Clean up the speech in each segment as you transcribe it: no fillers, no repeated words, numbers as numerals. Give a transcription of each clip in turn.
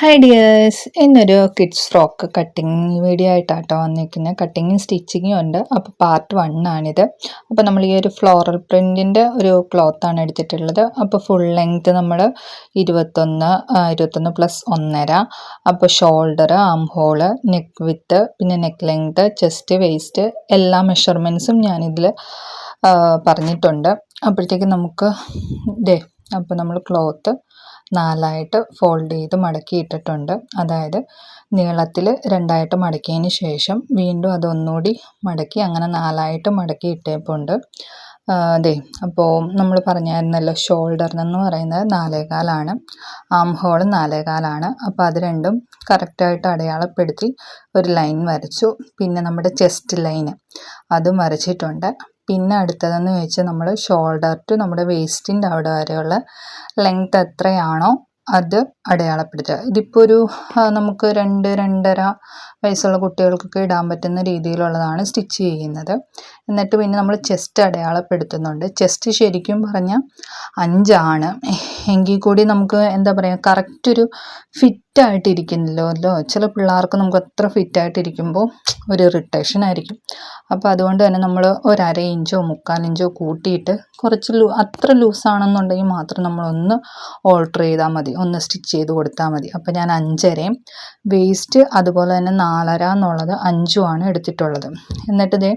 Hi dears, ഇന്നൊരു kids frock cutting video ആയിട്ടാട്ടോ വന്നിരിക്കുന്നത്. കട്ടിങ്ങും സ്റ്റിച്ചിങ്ങും ഉണ്ട്. അപ്പോൾ പാർട്ട് 1 ആണിത്. അപ്പോൾ നമ്മൾ ഈ ഒരു ഫ്ലോറൽ പ്രിൻറ്റിൻ്റെ ഒരു ക്ലോത്താണ് എടുത്തിട്ടുള്ളത്. അപ്പോൾ ഫുൾ ലെങ്ത് നമ്മൾ 21 പ്ലസ് 1.5. അപ്പോൾ ഷോൾഡർ, ആം ഹോള്, നെക്ക് വിത്ത്, പിന്നെ നെക്ക് ലെങ്ത്, ചെസ്റ്റ്, വേസ്റ്റ് എല്ലാ മെഷർമെൻറ്റ്സും ഞാനിതിൽ പറഞ്ഞിട്ടുണ്ട്. അപ്പോഴത്തേക്ക് നമുക്ക് അപ്പോൾ നമ്മൾ ക്ലോത്ത് 4ആയിട്ട് ഫോൾഡ് ചെയ്ത് മടക്കി ഇട്ടിട്ടുണ്ട്. അതായത് നീളത്തിൽ 2ആയിട്ട് മടക്കിയതിന് ശേഷം വീണ്ടും അതൊന്നുകൂടി മടക്കി അങ്ങനെ 4ആയിട്ട് മടക്കി ഇട്ടേപ്പുണ്ട്. അപ്പോൾ നമ്മൾ പറഞ്ഞായിരുന്നല്ലോ, ഷോൾഡറിനെന്ന് പറയുന്നത് 4.25 ആം ഹോൾ 4.25. അപ്പോൾ അത് രണ്ടും കറക്റ്റായിട്ട് അടയാളപ്പെടുത്തി ഒരു ലൈൻ വരച്ചു. പിന്നെ നമ്മുടെ ചെസ്റ്റ് ലൈന് അതും വരച്ചിട്ടുണ്ട്. പിന്നെ അടുത്തതെന്ന് വെച്ചാൽ നമ്മൾ ഷോൾഡർ ടു നമ്മുടെ വേസ്റ്റിൻ്റെ അവിടെ വരെയുള്ള ലെങ്ത് എത്രയാണോ അത് അടയാളപ്പെടുത്തുക. ഇതിപ്പോൾ ഒരു നമുക്ക് 2-2.5 വയസ്സുള്ള കുട്ടികൾക്കൊക്കെ ഇടാൻ പറ്റുന്ന രീതിയിലുള്ളതാണ് സ്റ്റിച്ച് ചെയ്യുന്നത്. എന്നിട്ട് പിന്നെ നമ്മൾ ചെസ്റ്റ് അടയാളപ്പെടുത്തുന്നുണ്ട്. ചെസ്റ്റ് ശരിക്കും പറഞ്ഞാൽ 5 ആണ്. എങ്കിൽ കൂടി നമുക്ക് എന്താ പറയുക, കറക്റ്റൊരു ഫിറ്റായിട്ടിരിക്കുന്നില്ലല്ലോ. ചില പിള്ളേർക്ക് നമുക്ക് അത്ര ഫിറ്റായിട്ടിരിക്കുമ്പോൾ ഒരു ഇറിറ്റേഷൻ ആയിരിക്കും. അപ്പോൾ അതുകൊണ്ട് തന്നെ നമ്മൾ ഒരു 1/2 ഇഞ്ചോ 3/4 ഇഞ്ചോ കൂട്ടിയിട്ട് കുറച്ച് അത്ര ലൂസാണെന്നുണ്ടെങ്കിൽ മാത്രം നമ്മളൊന്ന് ഓൾട്ടർ ചെയ്താൽ മതി, ഒന്ന് സ്റ്റിച്ച് ചെയ്ത് കൊടുത്താൽ മതി. അപ്പോൾ ഞാൻ 5.5 വേസ്റ്റ് അതുപോലെ തന്നെ 4.5 എന്നുള്ളത് 5 എടുത്തിട്ടുള്ളത്. എന്നിട്ട്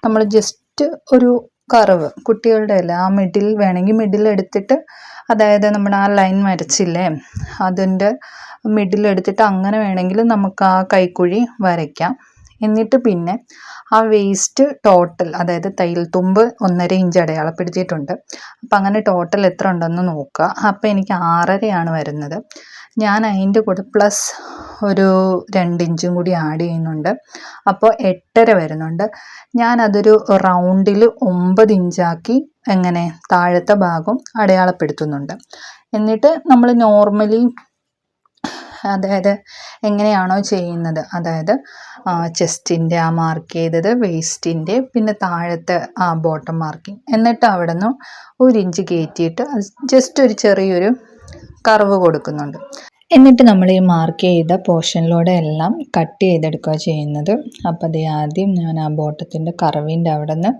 നമ്മൾ ജസ്റ്റ് ഒരു കർവ് കുട്ടികളുടെ അല്ല, ആ മിഡിൽ വേണമെങ്കിൽ മിഡിൽ എടുത്തിട്ട്, അതായത് നമ്മുടെ ആ ലൈൻ വരച്ചില്ലേ അതിൻ്റെ മിഡിൽ എടുത്തിട്ട് അങ്ങനെ വേണമെങ്കിൽ നമുക്ക് ആ കൈക്കുഴി വരയ്ക്കാം. എന്നിട്ട് പിന്നെ ആ വേസ്റ്റ് ടോട്ടൽ, അതായത് തയ്യൽ തുമ്പ് 1.5 ഇഞ്ച് അടയാളപ്പെടുത്തിയിട്ടുണ്ട്. അപ്പം അങ്ങനെ ടോട്ടൽ എത്ര ഉണ്ടെന്ന് നോക്കുക. അപ്പോൾ എനിക്ക് 6.5 വരുന്നത്. ഞാൻ അതിൻ്റെ കൂടെ പ്ലസ് ഒരു 2 ഇഞ്ചും കൂടി ആഡ് ചെയ്യുന്നുണ്ട്. അപ്പോൾ 8.5 വരുന്നുണ്ട്. ഞാനതൊരു റൗണ്ടിൽ 9 ഇഞ്ചാക്കി എങ്ങനെ താഴത്തെ ഭാഗം അടയാളപ്പെടുത്തുന്നുണ്ട്. എന്നിട്ട് നമ്മൾ നോർമലി അതായത് എങ്ങനെയാണോ ചെയ്യുന്നത്, അതായത് ചെസ്റ്റിൻ്റെ ആ മാർക്ക് ചെയ്തത്, വേസ്റ്റിൻ്റെ, പിന്നെ താഴത്തെ ആ ബോട്ടം മാർക്കിങ്, എന്നിട്ട് അവിടെ നിന്ന് 1 ഇഞ്ച് കയറ്റിയിട്ട് ജസ്റ്റ് ഒരു ചെറിയൊരു കർവ് കൊടുക്കുന്നുണ്ട്. എന്നിട്ട് നമ്മൾ ഈ മാർക്ക് ചെയ്ത പോർഷനിലൂടെ എല്ലാം കട്ട് ചെയ്തെടുക്കുക ചെയ്യുന്നത്. അപ്പോൾ അത് ആദ്യം ഞാൻ ആ ബോട്ടത്തിൻ്റെ കർവിൻ്റെ അവിടെ നിന്ന്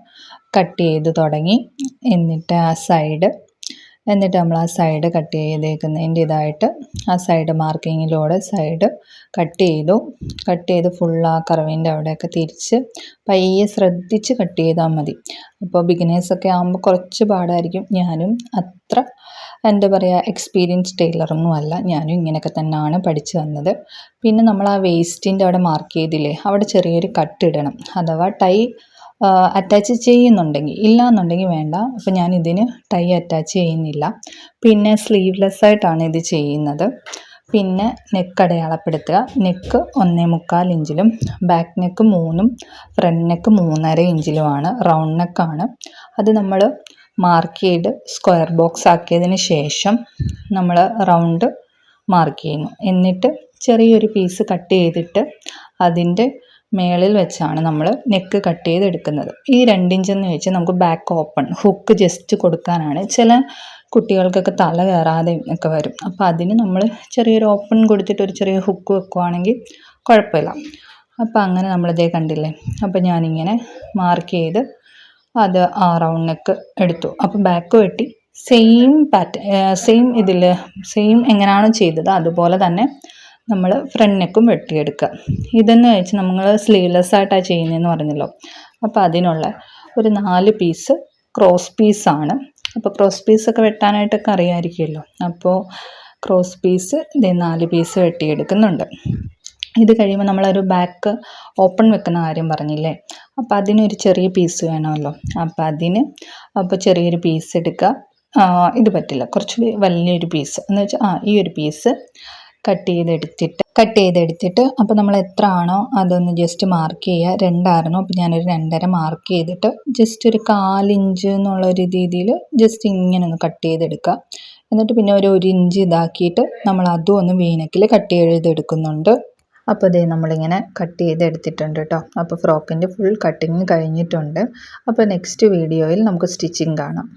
കട്ട് ചെയ്ത് തുടങ്ങി. എന്നിട്ട് നമ്മൾ ആ സൈഡ് കട്ട് ചെയ്തേക്കുന്നതിൻ്റെ ഇതായിട്ട് ആ സൈഡ് മാർക്കിങ്ങിലൂടെ സൈഡ് കട്ട് ചെയ്ത് ഫുൾ ആ കർവിൻ്റെ അവിടെയൊക്കെ തിരിച്ച് പയ്യെ ശ്രദ്ധിച്ച് കട്ട് ചെയ്താൽ മതി. അപ്പോൾ ബിഗിനേഴ്സൊക്കെ ആകുമ്പോൾ കുറച്ച് പാടായിരിക്കും. ഞാനും അത്ര എന്താ പറയുക എക്സ്പീരിയൻസ് ടൈലറൊന്നും അല്ല, ഞാനും ഇങ്ങനെയൊക്കെ തന്നെയാണ് പഠിച്ചു വന്നത്. പിന്നെ നമ്മൾ ആ വേസ്റ്റിൻ്റെ അവിടെ മാർക്ക് ചെയ്തില്ലേ, അവിടെ ചെറിയൊരു കട്ട് ഇടണം. അഥവാ ടൈ അറ്റാച്ച് ചെയ്യുന്നുണ്ടെങ്കിൽ, ഇല്ലയെന്നുണ്ടെങ്കിൽ വേണ്ട. അപ്പോൾ ഞാൻ ഇതിന് ടൈ അറ്റാച്ച് ചെയ്യുന്നില്ല. പിന്നെ സ്ലീവ്ലെസ് ആയിട്ടാണ് ഇത് ചെയ്യുന്നത്. പിന്നെ നെക്ക് അടയാളപ്പെടുത്തുക. നെക്ക് 1.25 ഇഞ്ചിലും ബാക്ക് നെക്ക് 3ഉം ഫ്രണ്ട് നെക്ക് 3.5 ഇഞ്ചിലുമാണ്. റൗണ്ട് നെക്കാണ്. അത് നമ്മൾ മാർക്ക് ചെയ്ത് സ്ക്വയർ ബോക്സ് ആക്കിയതിന് ശേഷം നമ്മൾ റൗണ്ട് മാർക്ക് ചെയ്യുന്നു. എന്നിട്ട് ചെറിയൊരു പീസ് കട്ട് ചെയ്തിട്ട് അതിൻ്റെ മേളിൽ വെച്ചാണ് നമ്മൾ നെക്ക് കട്ട് ചെയ്തെടുക്കുന്നത്. ഈ 2 ഇഞ്ചെന്ന് വെച്ച് നമുക്ക് ബാക്ക് ഓപ്പൺ ഹുക്ക് ജസ്റ്റ് കൊടുക്കാനാണ്. ചില കുട്ടികൾക്കൊക്കെ തല കയറാതെ ഒക്കെ വരും. അപ്പോൾ അതിന് നമ്മൾ ചെറിയൊരു ഓപ്പൺ കൊടുത്തിട്ട് ഒരു ചെറിയ ഹുക്ക് വെക്കുവാണെങ്കിൽ കുഴപ്പമില്ല. അപ്പോൾ അങ്ങനെ നമ്മളിതേ കണ്ടില്ലേ. അപ്പോൾ ഞാനിങ്ങനെ മാർക്ക് ചെയ്ത് അത് ആ റൗണ്ട് നെക്ക് എടുത്തു. അപ്പോൾ ബാക്ക് വെട്ടി സെയിം എങ്ങനെയാണോ ചെയ്തത് അതുപോലെ തന്നെ നമ്മൾ ഫ്രണ്ട് നെക്കും വെട്ടിയെടുക്കുക. ഇതെന്ന് വെച്ച് നമ്മൾ സ്ലീവ്ലെസ് ആയിട്ടാണ് ചെയ്യുന്നതെന്ന് പറഞ്ഞല്ലോ. അപ്പോൾ അതിനുള്ള ഒരു 4 പീസ് ക്രോസ് പീസാണ്. അപ്പോൾ ക്രോസ് പീസൊക്കെ വെട്ടാനായിട്ടൊക്കെ അറിയാമായിരിക്കുമല്ലോ. അപ്പോൾ ക്രോസ് പീസ് 4 പീസ് വെട്ടിയെടുക്കുന്നുണ്ട്. ഇത് കഴിയുമ്പോൾ നമ്മളൊരു ബാക്ക് ഓപ്പൺ വെക്കുന്ന കാര്യം പറഞ്ഞില്ലേ, അപ്പോൾ അതിനൊരു ചെറിയ പീസ് വേണമല്ലോ. അപ്പോൾ ചെറിയൊരു പീസ് എടുക്കുക. ഇത് പറ്റില്ല, കുറച്ചുകൂടി വലിയൊരു പീസ് എന്ന് വെച്ചാൽ ഈ ഒരു പീസ് കട്ട് ചെയ്തെടുത്തിട്ട് അപ്പോൾ നമ്മൾ എത്ര ആണോ അതൊന്ന് ജസ്റ്റ് മാർക്ക് ചെയ്യുക. 2 അപ്പോൾ ഞാനൊരു 2.5 മാർക്ക് ചെയ്തിട്ട് ജസ്റ്റ് ഒരു 1/4 ഇഞ്ച് എന്നുള്ള ഒരു രീതിയിൽ ജസ്റ്റ് ഇങ്ങനെ ഒന്ന് കട്ട് ചെയ്തെടുക്കുക. എന്നിട്ട് പിന്നെ ഒരു 1 ഇഞ്ച് ഇതാക്കിയിട്ട് നമ്മൾ അതും ഒന്ന് വീനക്കിൽ കട്ട് ചെയ്തെടുക്കുന്നുണ്ട്. അപ്പോൾ നമ്മളിങ്ങനെ കട്ട് ചെയ്തെടുത്തിട്ടുണ്ട് കേട്ടോ. അപ്പോൾ ഫ്രോക്കിൻ്റെ ഫുൾ കട്ടിങ് കഴിഞ്ഞിട്ടുണ്ട്. അപ്പോൾ നെക്സ്റ്റ് വീഡിയോയിൽ നമുക്ക് സ്റ്റിച്ചിങ് കാണാം.